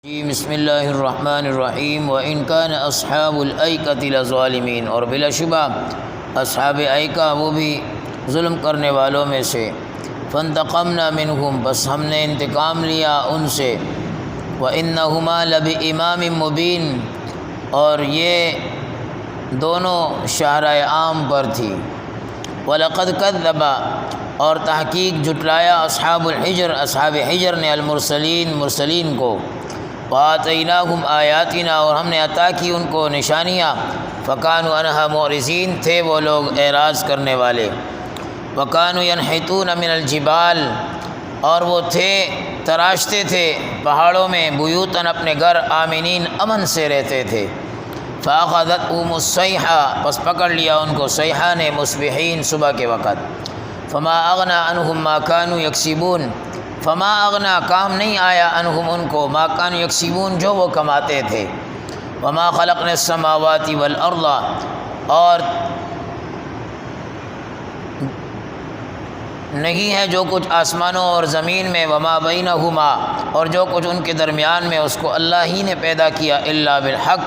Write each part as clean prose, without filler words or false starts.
جی بسم اللہ الرحمن الرحیم وَإِنْ كَانَ أَصْحَابُ الْأَيْكَةِ لَظَالِمِينَ، اور بلا شبہ اصحاب ایکہ وہ بھی ظلم کرنے والوں میں سے۔ فَانْتَقَمْنَا مِنْهُمْ، بس ہم نے انتقام لیا ان سے۔ وَإِنَّهُمَا لَبِإِمَامٍ مُبِينٍ، اور یہ دونوں شاہراہ عام پر تھی۔ وَلَقَدْ كَذَّبَ، اور تحقیق جھٹلایا اصحاب الحجر، اصحاب حجر نے مرسلین کو۔ وَآتَيْنَاهُمْ آیَاتِنَا، اور ہم نے عطا کی ان کو نشانیاں۔ فَكَانُوا عَنْهَا مُعْرِضِينَ، تھے وہ لوگ اعراض کرنے والے۔ وَكَانُوا يَنْحِتُونَ مِنَ الْجِبَالِ، اور وہ تھے تراشتے تھے پہاڑوں میں، بیوتاً اپنے گھر، آمنین امن سے رہتے تھے۔ فَأَخَذَتْهُمُ الصَّيْحَةُ، پس پکڑ لیا ان کو صیحہ نے، مصبحین صبح کے وقت۔ فَمَا أَغْنَىٰ عَنْهُمْ مَا كَانُوا يَكْسِبُونَ، فما اغنا، کام نہیں آیا، انہم ان کو، ما کانوا یکسبون، جو وہ کماتے تھے۔ وما خلقنا السماوات والارض، اور نہیں ہے جو کچھ آسمانوں اور زمین میں، وما بینہما، اور جو کچھ ان کے درمیان میں، اس کو اللہ ہی نے پیدا کیا، الا بالحق،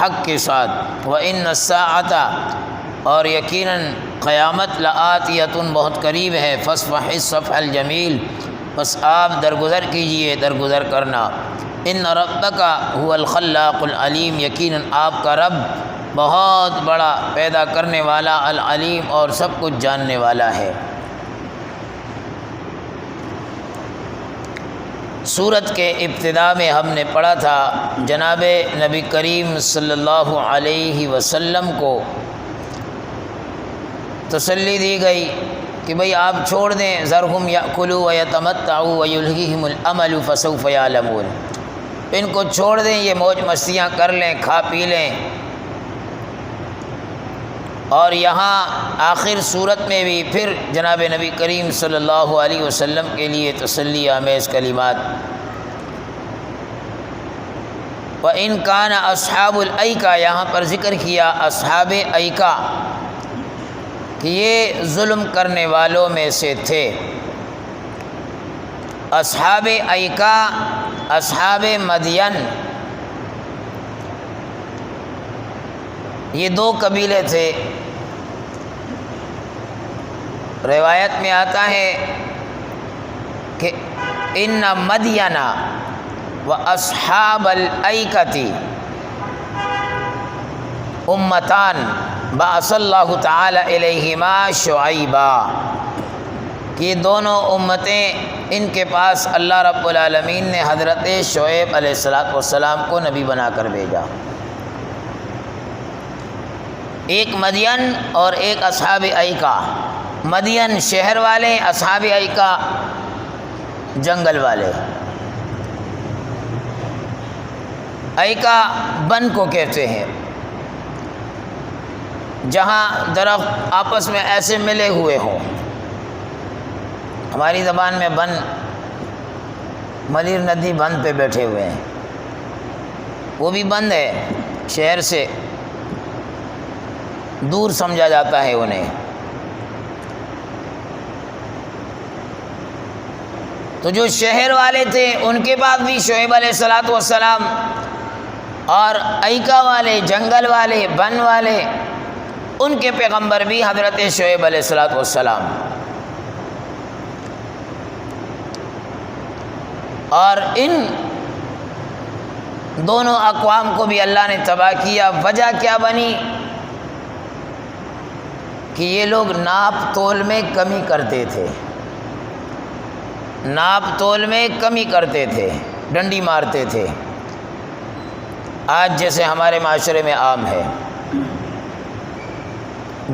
حق کے ساتھ۔ وان الساعۃ، اور یقیناً قیامت، لآتیۃ، بہت قریب ہے۔ فاصفح الصفح الجمیل، بس آپ درگزر کیجئے درگزر کرنا۔ ان ربک هو الخلاق العلیم، یقیناً آپ کا رب بہت بڑا پیدا کرنے والا، العلیم، اور سب کچھ جاننے والا ہے۔ سورت کے ابتدا میں ہم نے پڑھا تھا، جناب نبی کریم صلی اللہ علیہ وسلم کو تسلی دی گئی کہ بھئی آپ چھوڑ دیں، ذرہم یأکلوا ویتمتعوا ویلہیہم الامل فسوف یعلمون، ان کو چھوڑ دیں، یہ موج مستیاں کر لیں، کھا پی لیں۔ اور یہاں آخر صورت میں بھی پھر جناب نبی کریم صلی اللہ علیہ وسلم کے لیے تسلی آمیز کلمات۔ وَإِنْ كَانَ أَصْحَابُ الْأَيْكَةِ، یہاں پر ذکر کیا اصحاب ایکہ کہ یہ ظلم کرنے والوں میں سے تھے۔ اصحاب ایکہ، اصحاب مدین، یہ دو قبیلے تھے۔ روایت میں آتا ہے کہ ان مدین و اصحاب الایکۃ امتان بعث اللہ تعالی الیہما شعیبا، کہ یہ دونوں امتیں، ان کے پاس اللہ رب العالمین نے حضرت شعیب علیہ السلام کو نبی بنا کر بھیجا۔ ایک مدین اور ایک اصحاب ایکہ۔ مدین شہر والے، اصحاب ایکہ جنگل والے۔ ایکہ بن کو کہتے ہیں، جہاں درخت آپس میں ایسے ملے ہوئے ہوں۔ ہماری زبان میں بن، ملیر ندی بند پہ بیٹھے ہوئے ہیں، وہ بھی بند ہے، شہر سے دور سمجھا جاتا ہے انہیں۔ تو جو شہر والے تھے ان کے بعد بھی شعیب علیہ السلام، اور ایکہ والے، جنگل والے، بن والے، ان کے پیغمبر بھی حضرت شعیب علیہ السلام۔ اور ان دونوں اقوام کو بھی اللہ نے تباہ کیا۔ وجہ کیا بنی؟ کہ یہ لوگ ناپ تول میں کمی کرتے تھے، ناپ تول میں کمی کرتے تھے، ڈنڈی مارتے تھے، آج جیسے ہمارے معاشرے میں عام ہے۔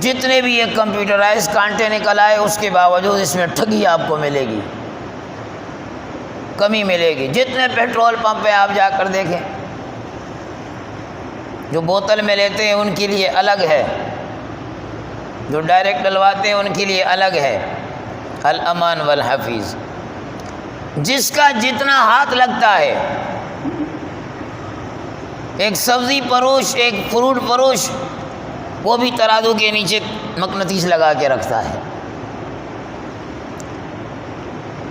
جتنے بھی یہ کمپیوٹرائز کانٹے نکل آئے، اس کے باوجود اس میں ٹھگی آپ کو ملے گی، کمی ملے گی۔ جتنے پیٹرول پمپ پہ آپ جا کر دیکھیں، جو بوتل میں لیتے ہیں ان کے لیے الگ ہے، جو ڈائریکٹ ڈلواتے ہیں ان کے لیے الگ ہے۔ الامان والحفیظ، جس کا جتنا ہاتھ لگتا ہے، ایک سبزی فروش، ایک فروٹ فروش، وہ بھی ترازو کے نیچے مقناطیس لگا کے رکھتا ہے۔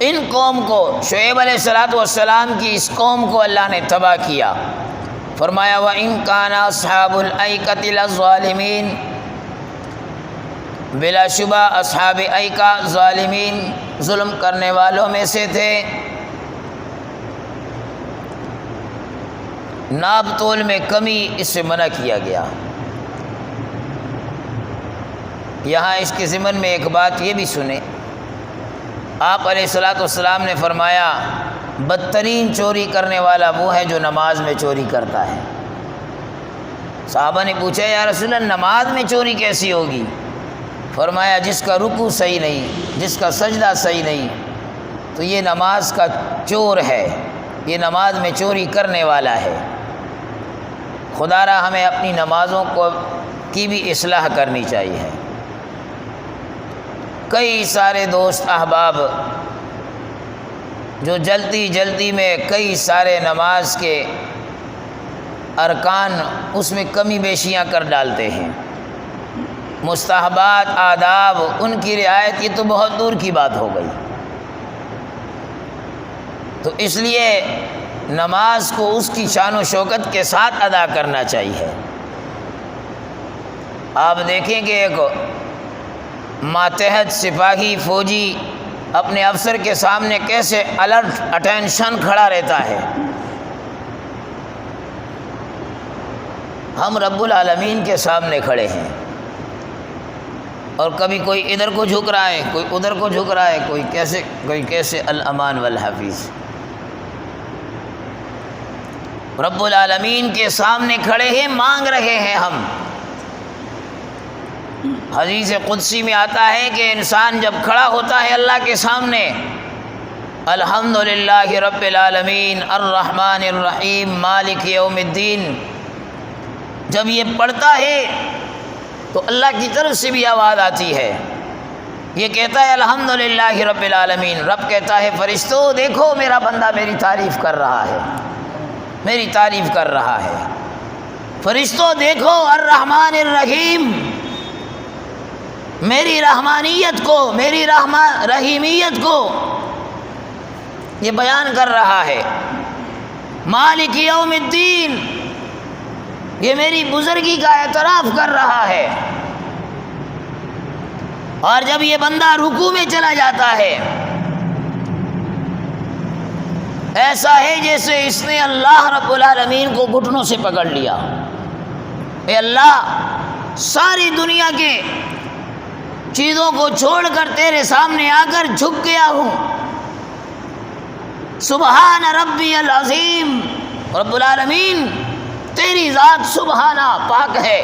ان قوم کو، شعیب علیہ السلام کی اس قوم کو اللہ نے تباہ کیا۔ فرمایا وَإِن كَانَ أَصْحَابُ الْأَيْكَةِ لَظَالِمِينَ، بلا شبہ اصحاب ایکہ ظالمین، ظلم کرنے والوں میں سے تھے۔ ناب تول میں کمی اس سے منع کیا گیا۔ یہاں اس کے ضمن میں ایک بات یہ بھی سنیں، آپ علیہ السلام نے فرمایا بدترین چوری کرنے والا وہ ہے جو نماز میں چوری کرتا ہے۔ صحابہ نے پوچھا یا رسول اللہ نماز میں چوری کیسی ہوگی؟ فرمایا جس کا رکوع صحیح نہیں، جس کا سجدہ صحیح نہیں، تو یہ نماز کا چور ہے، یہ نماز میں چوری کرنے والا ہے۔ خدا را ہمیں اپنی نمازوں کی بھی اصلاح کرنی چاہیے۔ کئی سارے دوست احباب جو جلدی میں کئی سارے نماز کے ارکان اس میں کمی بیشیاں کر ڈالتے ہیں، مستحبات آداب ان کی رعایت یہ تو بہت دور کی بات ہو گئی۔ تو اس لیے نماز کو اس کی شان و شوکت کے ساتھ ادا کرنا چاہیے۔ آپ دیکھیں کہ ایک ماتحت سپاہی فوجی اپنے افسر کے سامنے کیسے الرٹ اٹینشن کھڑا رہتا ہے۔ ہم رب العالمین کے سامنے کھڑے ہیں اور کبھی کوئی ادھر کو جھک رہا ہے، کوئی ادھر کو جھک رہا ہے، کوئی کیسے الامان والحفیظ۔ رب العالمین کے سامنے کھڑے ہیں، مانگ رہے ہیں ہم۔ حدیث قدسی میں آتا ہے کہ انسان جب کھڑا ہوتا ہے اللہ کے سامنے، الحمدللہ رب العالمین الرحمن الرحیم مالک یوم الدین، جب یہ پڑھتا ہے تو اللہ کی طرف سے بھی آواز آتی ہے، یہ کہتا ہے الحمدللہ رب العالمین، رب کہتا ہے فرشتوں دیکھو میرا بندہ میری تعریف کر رہا ہے، میری تعریف کر رہا ہے۔ فرشتوں دیکھو الرحمن الرحیم، میری رحمانیت کو، میری رحیمیت کو یہ بیان کر رہا ہے۔ مالک یوم الدین، یہ میری بزرگی کا اعتراف کر رہا ہے۔ اور جب یہ بندہ رکوع میں چلا جاتا ہے، ایسا ہے جیسے اس نے اللہ رب العالمین کو گھٹنوں سے پکڑ لیا۔ اے اللہ، ساری دنیا کے چیزوں کو چھوڑ کر تیرے سامنے آ کر جھک گیا ہوں۔ سبحان ربی العظیم، رب العالمین تیری ذات سبحانہ پاک ہے۔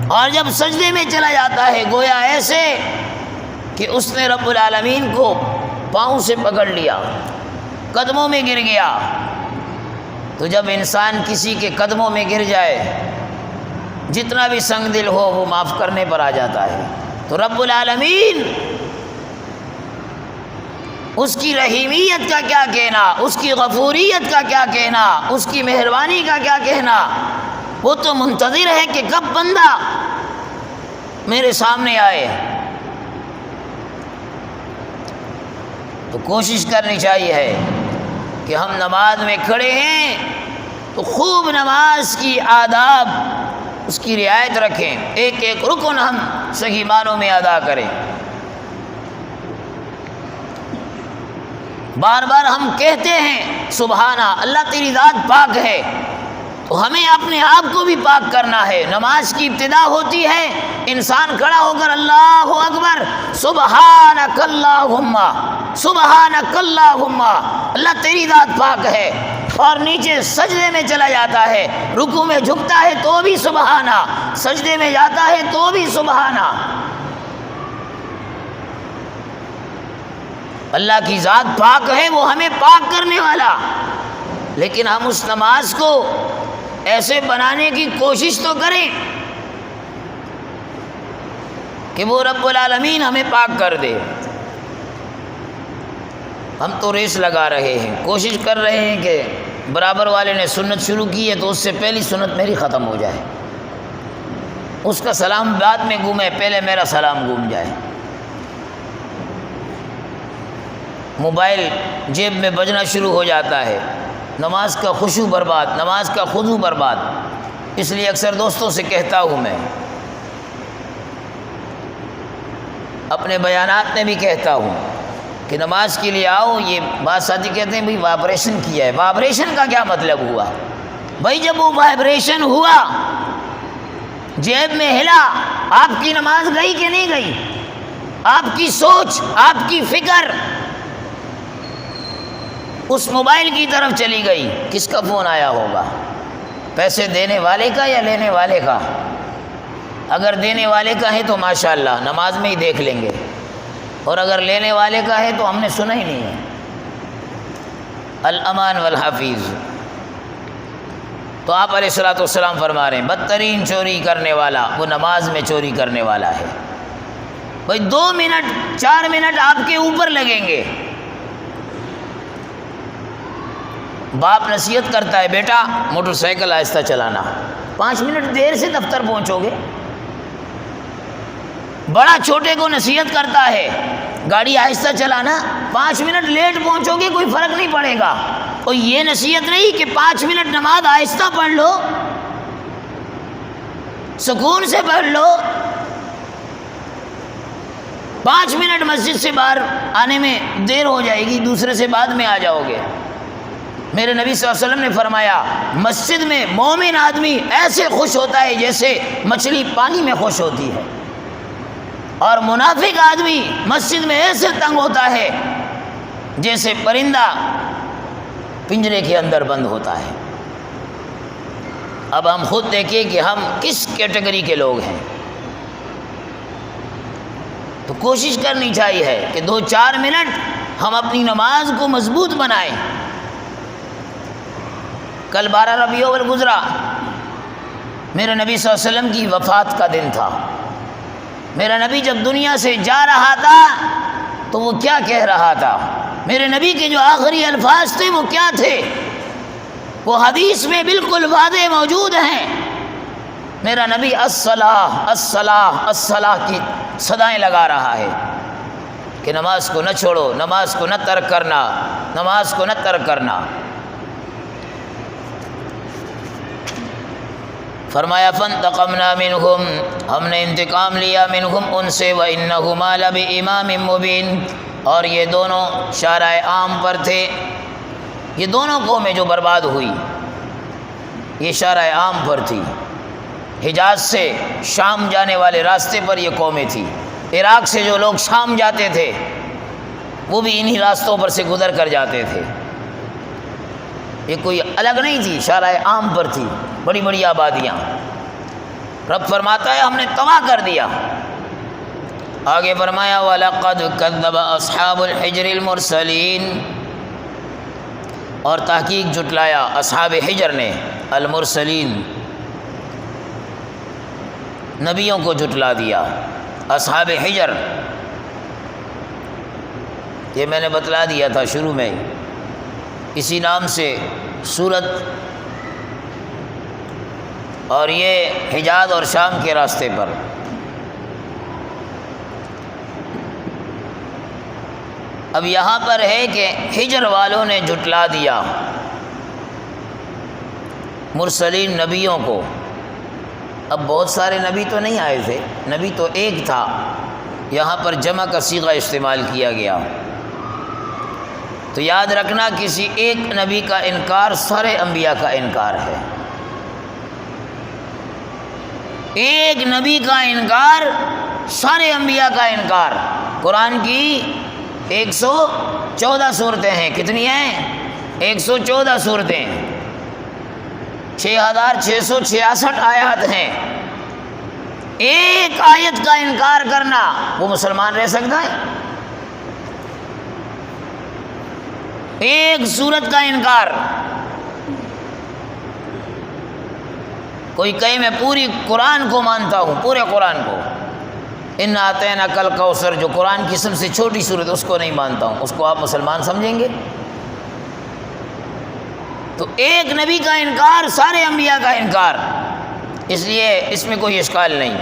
اور جب سجدے میں چلا جاتا ہے گویا ایسے کہ اس نے رب العالمین کو پاؤں سے پکڑ لیا، قدموں میں گر گیا۔ تو جب انسان کسی کے قدموں میں گر جائے، جتنا بھی سنگ دل ہو وہ معاف کرنے پر آ جاتا ہے۔ تو رب العالمین اس کی رحیمیت کا کیا کہنا، اس کی غفوریت کا کیا کہنا، اس کی مہربانی کا کیا کہنا، وہ تو منتظر ہے کہ کب بندہ میرے سامنے آئے۔ تو کوشش کرنی چاہیے کہ ہم نماز میں کھڑے ہیں تو خوب نماز کی آداب اس کی رعایت رکھیں، ایک ایک رکن ہم صحیح معنوں میں ادا کریں۔ بار بار ہم کہتے ہیں سبحانہ، اللہ تیری ذات پاک ہے، تو ہمیں اپنے آپ کو بھی پاک کرنا ہے۔ نماز کی ابتدا ہوتی ہے، انسان کھڑا ہو کر اللہ اکبر، سبحانک اللہم، سبحانک اللہم، اللہ تیری ذات پاک ہے، اور نیچے سجدے میں چلا جاتا ہے، رکوع میں جھکتا ہے تو بھی سبحانہ، سجدے میں جاتا ہے تو بھی سبحانہ۔ اللہ کی ذات پاک ہے، وہ ہمیں پاک کرنے والا، لیکن ہم اس نماز کو ایسے بنانے کی کوشش تو کریں کہ وہ رب العالمین ہمیں پاک کر دے۔ ہم تو ریس لگا رہے ہیں، کوشش کر رہے ہیں کہ برابر والے نے سنت شروع کی ہے تو اس سے پہلی سنت میری ختم ہو جائے، اس کا سلام بعد میں گومے، پہلے میرا سلام گوم جائے۔ موبائل جیب میں بجنا شروع ہو جاتا ہے، نماز کا خشوع برباد، نماز کا خضوع برباد۔ اس لیے اکثر دوستوں سے کہتا ہوں، میں اپنے بیانات میں بھی کہتا ہوں کہ نماز کے لیے آؤ۔ یہ بات ساتھی کہتے ہیں بھائی وائبریشن کیا ہے، وائبریشن کا کیا مطلب ہوا؟ بھائی جب وہ وائبریشن ہوا، جیب میں ہلا، آپ کی نماز گئی کہ نہیں گئی؟ آپ کی سوچ، آپ کی فکر اس موبائل کی طرف چلی گئی۔ کس کا فون آیا ہوگا؟ پیسے دینے والے کا یا لینے والے کا؟ اگر دینے والے کا ہے تو ماشاءاللہ نماز میں ہی دیکھ لیں گے، اور اگر لینے والے کا ہے تو ہم نے سنا ہی نہیں ہے۔ الامان والحفیظ۔ تو آپ علیہ الصلوۃ والسلام فرما رہے ہیں بدترین چوری کرنے والا وہ نماز میں چوری کرنے والا ہے۔ بھائی 2 منٹ 4 منٹ آپ کے اوپر لگیں گے۔ باپ نصیحت کرتا ہے بیٹا موٹر سائیکل آہستہ چلانا، 5 منٹ دیر سے دفتر پہنچو گے۔ بڑا چھوٹے کو نصیحت کرتا ہے گاڑی آہستہ چلانا، 5 منٹ لیٹ پہنچو گے، کوئی فرق نہیں پڑے گا۔ اور یہ نصیحت نہیں کہ 5 منٹ نماز آہستہ پڑھ لو، سکون سے پڑھ لو، 5 منٹ مسجد سے باہر آنے میں دیر ہو جائے گی، دوسرے سے بعد میں آ جاؤ گے۔ میرے نبی صلی اللہ علیہ وسلم نے فرمایا مسجد میں مومن آدمی ایسے خوش ہوتا ہے جیسے مچھلی پانی میں خوش ہوتی ہے، اور منافق آدمی مسجد میں ایسے تنگ ہوتا ہے جیسے پرندہ پنجرے کے اندر بند ہوتا ہے۔ اب ہم خود دیکھیں کہ ہم کس کیٹیگری کے لوگ ہیں۔ تو کوشش کرنی چاہیے کہ 2-4 منٹ ہم اپنی نماز کو مضبوط بنائیں۔ کل 12 ربیع الاول گزرا، میرے نبی صلی اللہ علیہ وسلم کی وفات کا دن تھا۔ میرا نبی جب دنیا سے جا رہا تھا تو وہ کیا کہہ رہا تھا؟ میرے نبی کے جو آخری الفاظ تھے وہ کیا تھے؟ وہ حدیث میں بالکل واضح موجود ہیں۔ میرا نبی الصلاۃ الصلاۃ الصلاۃ کی صدائیں لگا رہا ہے کہ نماز کو نہ چھوڑو، نماز کو نہ ترک کرنا، نماز کو نہ ترک کرنا۔ فرمایا فانتقمنا منہم، ہم نے انتقام لیا منہم ان سے، وانہما لبامام مبین، اور یہ دونوں شارع عام پر تھے۔ یہ دونوں قومیں جو برباد ہوئی یہ شارع عام پر تھی۔ حجاز سے شام جانے والے راستے پر یہ قومیں تھیں، عراق سے جو لوگ شام جاتے تھے وہ بھی انہی راستوں پر سے گزر کر جاتے تھے۔ یہ کوئی الگ نہیں تھی، شارع عام پر تھی، بڑی بڑی آبادیاں۔ رب فرماتا ہے ہم نے تباہ کر دیا۔ آگے فرمایا وَلَقَدْ كَذَّبَ أَصْحَابُ الْحِجْرِ الْمُرْسَلِينَ، اور تحقیق جھٹلایا اصحاب حجر نے، المرسلین، نبیوں کو جھٹلا دیا۔ اصحاب حجر یہ میں نے بتلا دیا تھا شروع میں، اسی نام سے سورت، اور یہ حجاز اور شام کے راستے پر۔ اب یہاں پر ہے کہ حجر والوں نے جھٹلا دیا مرسلین نبیوں کو۔ اب بہت سارے نبی تو نہیں آئے تھے، نبی تو ایک تھا، یہاں پر جمع کا صیغہ استعمال کیا گیا۔ تو یاد رکھنا کسی ایک نبی کا انکار سارے انبیاء کا انکار ہے، ایک نبی کا انکار سارے انبیاء کا انکار۔ قرآن کی 114 صورتیں ہیں، کتنی ہیں؟ 114 صورتیں، 6666 آیات ہیں۔ ایک آیت کا انکار کرنا وہ مسلمان رہ سکتا ہے؟ ایک سورت کا انکار، کوئی کہے میں پوری قرآن کو مانتا ہوں، پورے قرآن کو، اِنَّا أَعْطَيْنَاكَ الْكَوْثَرَ جو قرآن کی سب سے چھوٹی سورت اس کو نہیں مانتا ہوں، اس کو آپ مسلمان سمجھیں گے؟ تو ایک نبی کا انکار سارے انبیاء کا انکار، اس لیے اس میں کوئی اشکال نہیں۔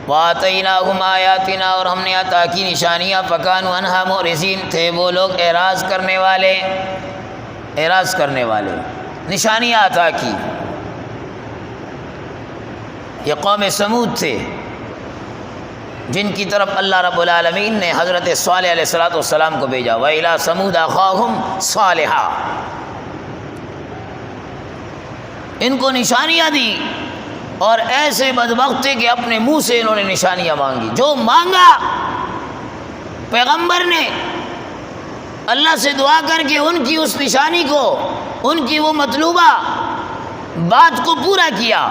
وَآتَيْنَاهُمْ آیَاتِنَا، اور ہم نے عطا کی نشانیاں، فَكَانُوا عَنْهَا مُعْرِضِينَ، تھے وہ لوگ اعراض کرنے والے، نشانیاں عطا کی۔ یہ قوم سمود تھے جن کی طرف اللہ رب العالمین نے حضرت صالح علیہ السلام کو بھیجا، وَإِلَىٰ ثَمُودَ أَخَاهُمْ صَالِحًا، ان کو نشانیاں دی، اور ایسے بدبخت تھے کہ اپنے منہ سے انہوں نے نشانیاں مانگی۔ جو مانگا پیغمبر نے اللہ سے دعا کر کے ان کی اس نشانی کو، ان کی وہ مطلوبہ بات کو پورا کیا،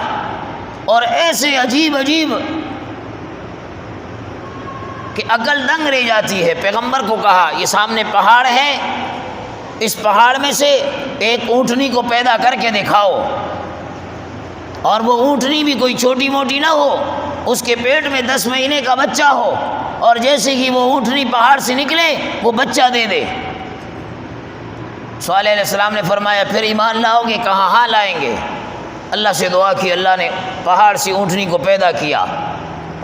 اور ایسے عجیب کہ عقل دنگ رہ جاتی ہے۔ پیغمبر کو کہا یہ سامنے پہاڑ ہے، اس پہاڑ میں سے ایک اونٹنی کو پیدا کر کے دکھاؤ، اور وہ اونٹنی بھی کوئی چھوٹی موٹی نہ ہو، اس کے پیٹ میں 10 مہینے کا بچہ ہو، اور جیسے ہی وہ اونٹنی پہاڑ سے نکلے وہ بچہ دے دے۔ صالح علیہ السلام نے فرمایا پھر ایمان لاؤ گے؟ کہا ہاں لائیں گے۔ اللہ سے دعا کی، اللہ نے پہاڑ سے اونٹنی کو پیدا کیا۔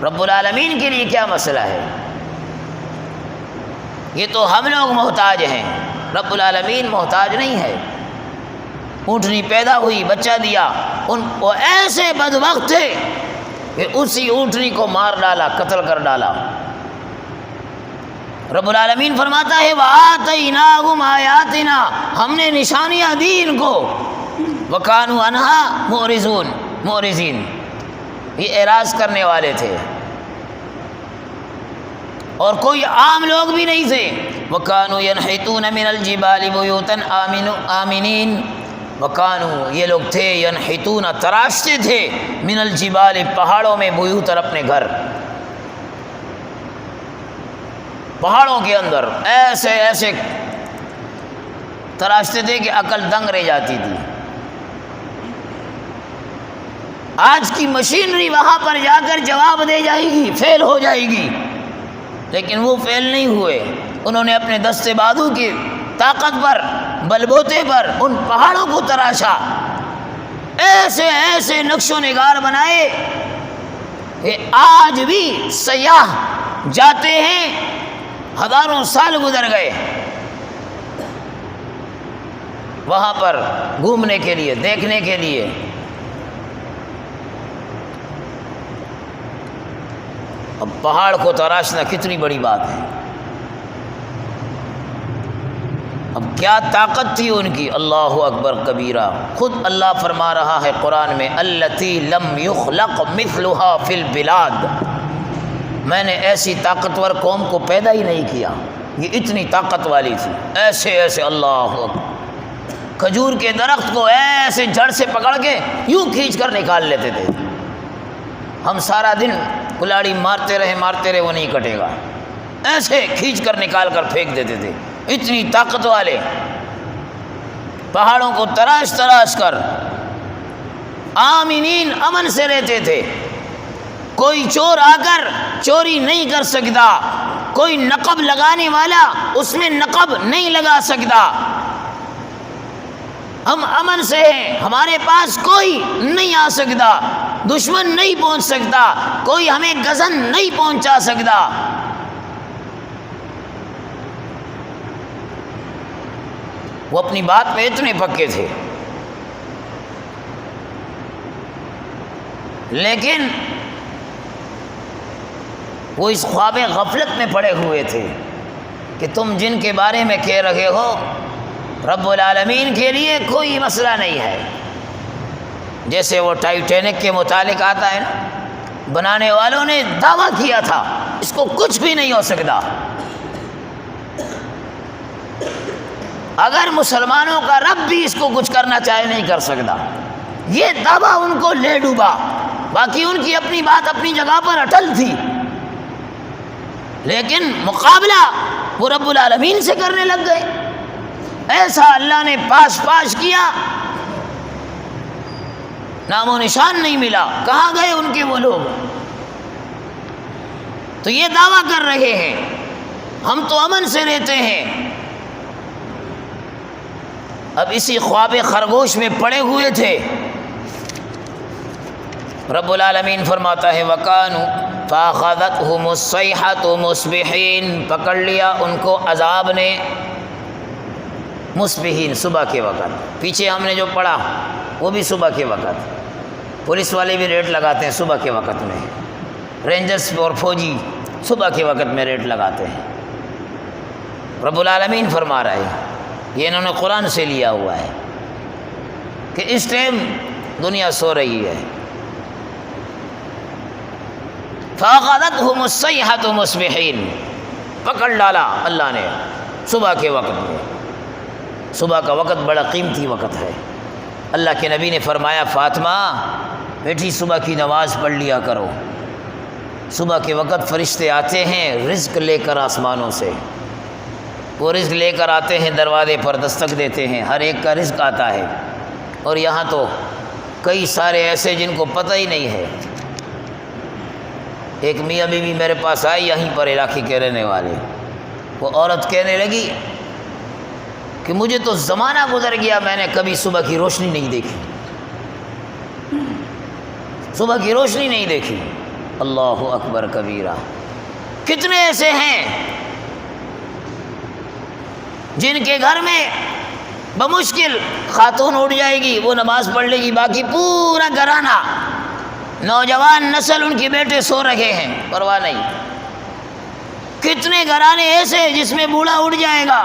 رب العالمین کے لیے کیا مسئلہ ہے؟ یہ تو ہم لوگ محتاج ہیں، رب العالمین محتاج نہیں ہے۔ اونٹنی پیدا ہوئی، بچہ دیا، وہ ایسے بدبخت تھے کہ اسی اونٹنی کو مار ڈالا، قتل کر ڈالا۔ رب العالمین فرماتا ہے وَآتَيْنَاهُمْ آیَاتِنَا، ہم نے نشانیاں دی ان کو، وَكَانُوا عَنْهَا مُعْرِضِينَ، یہ اعراض کرنے والے تھے، اور کوئی عام لوگ بھی نہیں تھے۔ وَكَانُوا يَنْحِتُونَ مِنَ الْجِبَالِ بُيُوتًا آمِنِينَ، وَكَانُوا یہ لوگ تھے يَنْحِتُونَ تراشتے تھے، مِنَ الْجِبَالِ پہاڑوں میں، بُيُوتًا اپنے گھر، پہاڑوں کے اندر ایسے تراشتے تھے کہ عقل دنگ رہ جاتی تھی۔ آج کی مشینری وہاں پر جا کر جواب دے جائے گی، فیل ہو جائے گی، لیکن وہ فیل نہیں ہوئے۔ انہوں نے اپنے دست بازو کی طاقت پر، بلبوتے پر ان پہاڑوں کو تراشا، ایسے نقش و نگار بنائے کہ آج بھی سیاح جاتے ہیں، ہزاروں سال گزر گئے وہاں پر گھومنے کے لیے، دیکھنے کے لیے۔ اب پہاڑ کو تراشنا کتنی بڑی بات ہے، اب کیا طاقت تھی ان کی، اللہ اکبر کبیرہ۔ خود اللہ فرما رہا ہے قرآن میں التی لم یخلق مثلها فی البلاد، میں نے ایسی طاقتور قوم کو پیدا ہی نہیں کیا، یہ اتنی طاقت والی تھی۔ ایسے اللہ اکبر، کھجور کے درخت کو ایسے جڑ سے پکڑ کے یوں کھینچ کر نکال لیتے تھے، ہم سارا دن کلاڑی مارتے رہے وہ نہیں کٹے گا، ایسے کھینچ کر نکال کر پھینک دیتے تھے، اتنی طاقت والے۔ پہاڑوں کو تراش کر آمینین، امن سے رہتے تھے، کوئی چور آ کر چوری نہیں کر سکتا، کوئی نقب لگانے والا اس میں نقب نہیں لگا سکتا، ہم امن سے ہیں، ہمارے پاس کوئی نہیں آ سکتا، دشمن نہیں پہنچ سکتا، کوئی ہمیں گزن نہیں پہنچا سکتا۔ وہ اپنی بات پہ اتنے پکے تھے، لیکن وہ اس خواب غفلت میں پڑے ہوئے تھے کہ تم جن کے بارے میں کہہ رہے ہو رب العالمین کے لیے کوئی مسئلہ نہیں ہے۔ جیسے وہ ٹائٹینک کے متعلق آتا ہے نا، بنانے والوں نے دعویٰ کیا تھا اس کو کچھ بھی نہیں ہو سکتا، اگر مسلمانوں کا رب بھی اس کو کچھ کرنا چاہے نہیں کر سکتا، یہ دعویٰ ان کو لے ڈوبا۔ باقی ان کی اپنی بات اپنی جگہ پر اٹل تھی، لیکن مقابلہ وہ رب العالمین سے کرنے لگ گئے۔ ایسا اللہ نے پاش کیا، نام و نشان نہیں ملا، کہاں گئے ان کے وہ لوگ؟ تو یہ دعویٰ کر رہے ہیں ہم تو امن سے رہتے ہیں، اب اسی خواب خرگوش میں پڑے ہوئے تھے۔ رب العالمین فرماتا ہے وَكَانُوا فَأَخَذَتْهُمُ الصَّيْحَةُ مُصْبِحِينَ، پکڑ لیا ان کو عذاب نے مصبحین، صبح کے وقت۔ پیچھے ہم نے جو پڑھا وہ بھی صبح کے وقت، پولیس والے بھی ریٹ لگاتے ہیں صبح کے وقت میں، رینجرز اور فوجی صبح کے وقت میں ریٹ لگاتے ہیں۔ رب العالمین فرما رہے ہیں، یہ انہوں نے قرآن سے لیا ہوا ہے کہ اس ٹائم دنیا سو رہی ہے۔ فَأَخَذَتْهُمُ الصَّيْحَةُ مُصْبِحِينَ، پکڑ ڈالا اللہ نے صبح کے وقت میں۔ صبح کا وقت بڑا قیمتی وقت ہے۔ اللہ کے نبی نے فرمایا، فاطمہ بیٹی صبح کی نماز پڑھ لیا کرو، صبح کے وقت فرشتے آتے ہیں رزق لے کر آسمانوں سے، وہ رزق لے کر آتے ہیں، دروازے پر دستک دیتے ہیں، ہر ایک کا رزق آتا ہے۔ اور یہاں تو کئی سارے ایسے جن کو پتہ ہی نہیں ہے۔ ایک میاں بیوی میرے پاس آئی، یہیں پر علاقے کے رہنے والے، وہ عورت کہنے لگی کہ مجھے تو زمانہ گزر گیا، میں نے کبھی صبح کی روشنی نہیں دیکھی، صبح کی روشنی نہیں دیکھی۔ اللہ اکبر کبیرہ، کتنے ایسے ہیں جن کے گھر میں بمشکل خاتون اٹھ جائے گی، وہ نماز پڑھ لے گی، باقی پورا گھرانہ، نوجوان نسل ان کے بیٹے سو رہے ہیں، پرواہ نہیں۔ کتنے گھرانے ایسے جس میں بوڑھا اٹھ جائے گا،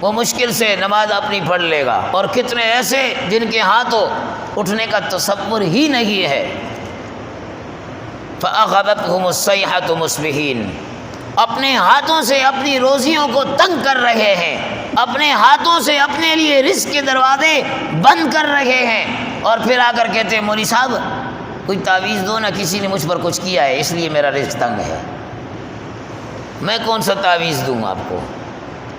وہ مشکل سے نماز اپنی پڑھ لے گا، اور کتنے ایسے جن کے ہاتھوں اٹھنے کا تصور ہی نہیں ہے۔ فَأَخَذَتْهُمُ الصَّيْحَةُ مُصْبِحِينَ، اپنے ہاتھوں سے اپنی روزیوں کو تنگ کر رہے ہیں، اپنے ہاتھوں سے اپنے لیے رزق کے دروازے بند کر رہے ہیں، اور پھر آ کر کہتے ہیں مولوی صاحب کوئی تعویذ دو نا، کسی نے مجھ پر کچھ کیا ہے اس لیے میرا رزق تنگ ہے۔ میں کون سا تعویذ دوں آپ کو؟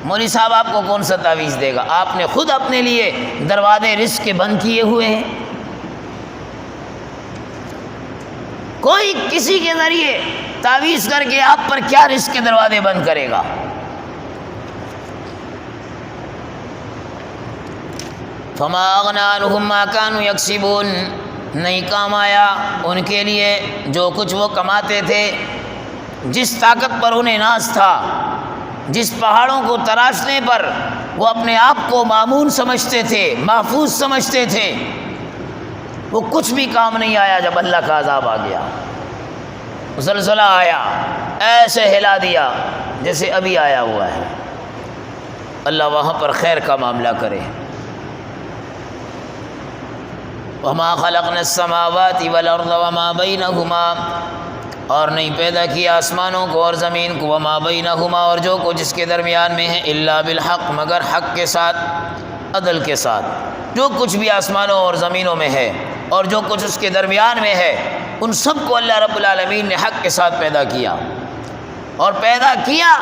مولوی صاحب آپ کو کون سا تعویذ دے گا؟ آپ نے خود اپنے لیے دروازے رزق کے بند کیے ہوئے ہیں۔ کوئی کسی کے ذریعے تعویذ کر کے آپ پر کیا رزق کے دروازے بند کرے گا؟ فما اغنى عنهم ما كانوا يكسبون، نہیں کام آیا ان کے لیے جو کچھ وہ کماتے تھے، جس طاقت پر انہیں ناز تھا، جس پہاڑوں کو تراشنے پر وہ اپنے آپ کو مامون سمجھتے تھے، محفوظ سمجھتے تھے، وہ کچھ بھی کام نہیں آیا جب اللہ کا عذاب آ گیا۔ زلزلہ آیا، ایسے ہلا دیا جیسے ابھی آیا ہوا ہے۔ اللہ وہاں پر خیر کا معاملہ کرے۔ وَمَا خَلَقْنَا السَّمَاوَاتِ وَالْأَرْضَ وَمَا بَيْنَهُمَا، اور نہیں پیدا کیا آسمانوں کو اور زمین کو، وَمَا بَيْنَهُمَا، اور جو کچھ اس کے درمیان میں ہے، إِلَّا بِالْحَقِّ، مگر حق کے ساتھ، عدل کے ساتھ۔ جو کچھ بھی آسمانوں اور زمینوں میں ہے اور جو کچھ اس کے درمیان میں ہے، ان سب کو اللہ رب العالمین نے حق کے ساتھ پیدا کیا۔ اور پیدا کیا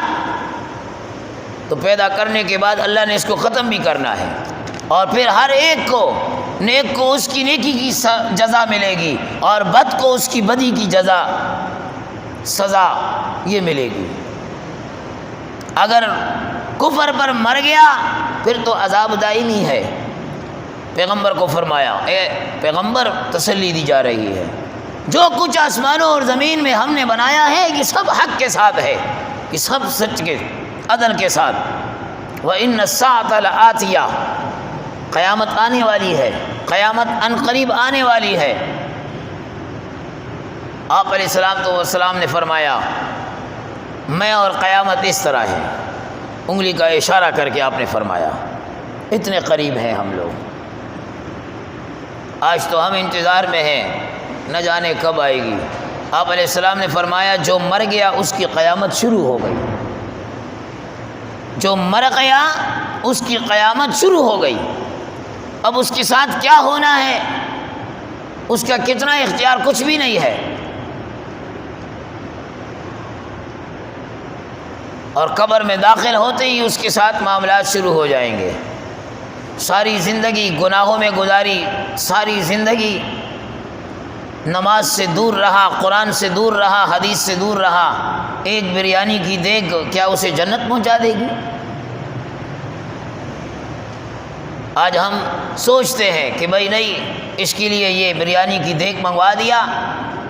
تو پیدا کرنے کے بعد اللہ نے اس کو ختم بھی کرنا ہے، اور پھر ہر ایک کو، نیک کو اس کی نیکی کی جزا ملے گی، اور بد کو اس کی بدی کی جزا، سزا یہ ملے گی۔ اگر کفر پر مر گیا پھر تو عذاب دائمی ہے۔ پیغمبر کو فرمایا، اے پیغمبر تسلی دی جا رہی ہے، جو کچھ آسمانوں اور زمین میں ہم نے بنایا ہے یہ سب حق کے ساتھ ہے، یہ سب سچ کے عدل کے ساتھ۔ وَإِنَّ السَّاعَةَ لَآتِيَةٌ، قیامت آنے والی ہے، قیامت ان قریب آنے والی ہے۔ آپ علیہ السلام نے فرمایا، میں اور قیامت اس طرح ہے، انگلی کا اشارہ کر کے آپ نے فرمایا، اتنے قریب ہیں ہم لوگ۔ آج تو ہم انتظار میں ہیں، نہ جانے کب آئے گی۔ آپ علیہ السلام نے فرمایا، جو مر گیا اس کی قیامت شروع ہو گئی، جو مر گیا اس کی قیامت شروع ہو گئی۔ اب اس کے ساتھ کیا ہونا ہے، اس کا کتنا اختیار، کچھ بھی نہیں ہے۔ اور قبر میں داخل ہوتے ہی اس کے ساتھ معاملات شروع ہو جائیں گے۔ ساری زندگی گناہوں میں گزاری، ساری زندگی نماز سے دور رہا، قرآن سے دور رہا، حدیث سے دور رہا، ایک بریانی کی دیگ کیا اسے جنت پہنچا دے گی؟ آج ہم سوچتے ہیں کہ بھائی نہیں، اس کے لیے یہ بریانی کی دیگ منگوا دیا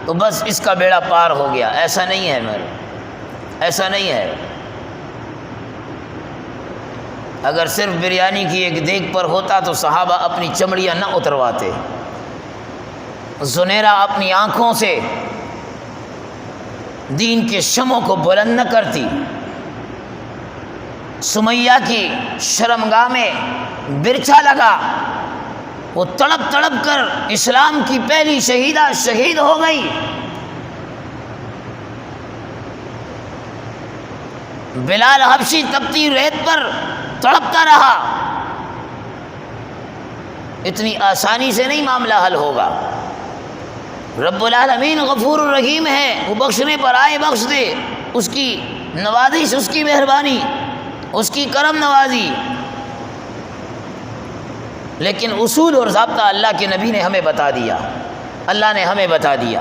تو بس اس کا بیڑا پار ہو گیا. ایسا نہیں ہے میرے، ایسا نہیں ہے. اگر صرف بریانی کی ایک دیگ پر ہوتا تو صحابہ اپنی چمڑیاں نہ اترواتے. زنیرہ اپنی آنکھوں سے دین کے شمعوں کو بلند نہ کرتی. سمیہ کی شرمگاہ میں برچھا لگا، وہ تڑپ تڑپ کر اسلام کی پہلی شہیدہ شہید ہو گئی. بلال حبشی تپتی ریت پر تڑپتا رہا. اتنی آسانی سے نہیں معاملہ حل ہوگا. رب العالمین غفور الرحیم ہے، وہ بخشنے پر آئے بخش دے. اس کی نوازش، اس کی مہربانی، اس کی کرم نوازی. لیکن اصول اور ضابطہ اللہ کے نبی نے ہمیں بتا دیا، اللہ نے ہمیں بتا دیا.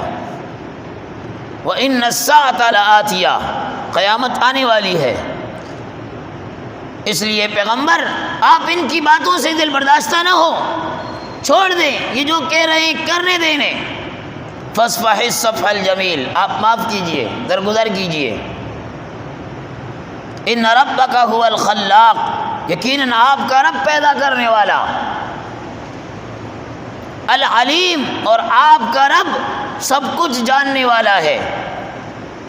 وَإِنَّ السَّاعَةَ لَآتِيَةٌ، قیامت آنے والی ہے. اس لیے پیغمبر آپ ان کی باتوں سے دل برداشتہ نہ ہو، چھوڑ دیں. یہ جو کہہ رہے ہیں کرنے دیں انہیں. فَاصْفَحِ الصَّفْحَ الْجَمِيلَ، آپ معاف کیجئے، درگزر کیجئے. ان ربک هو الخلاق، یقیناً آپ کا رب پیدا کرنے والا. العلیم، اور آپ کا رب سب کچھ جاننے والا ہے.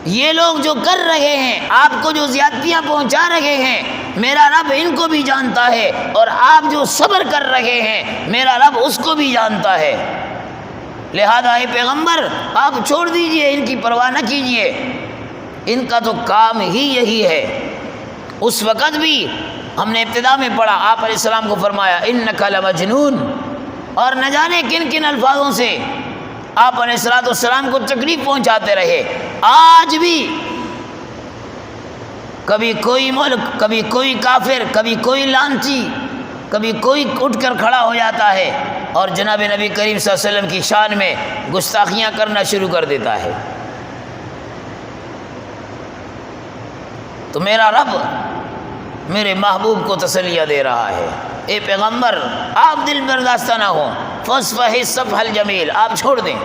یہ لوگ جو کر رہے ہیں، آپ کو جو زیادتیاں پہنچا رہے ہیں، میرا رب ان کو بھی جانتا ہے. اور آپ جو صبر کر رہے ہیں، میرا رب اس کو بھی جانتا ہے. لہذا اے پیغمبر آپ چھوڑ دیجئے، ان کی پرواہ نہ کیجئے. ان کا تو کام ہی یہی ہے. اس وقت بھی ہم نے ابتدا میں پڑھا، آپ علیہ السلام کو فرمایا انک لمجنون، اور نہ جانے کن کن الفاظوں سے آپ علیہ السلام کو تکلیف پہنچاتے رہے. آج بھی کبھی کوئی ملک، کبھی کوئی کافر، کبھی کوئی لانچی، کبھی کوئی اٹھ کر کھڑا ہو جاتا ہے اور جناب نبی کریم صلی اللہ علیہ وسلم کی شان میں گستاخیاں کرنا شروع کر دیتا ہے. تو میرا رب میرے محبوب کو تسلیہ دے رہا ہے. اے پیغمبر آپ دل برداشتہ نہ ہوں. فاصفح الصفح الجمیل، آپ چھوڑ دیں.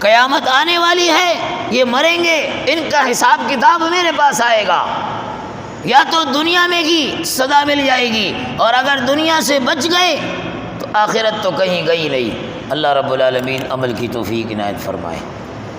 قیامت آنے والی ہے، یہ مریں گے، ان کا حساب کتاب میرے پاس آئے گا. یا تو دنیا میں ہی سزا مل جائے گی، اور اگر دنیا سے بچ گئے تو آخرت تو کہیں گئی نہیں. اللہ رب العالمین عمل کی توفیق عنایت فرمائے.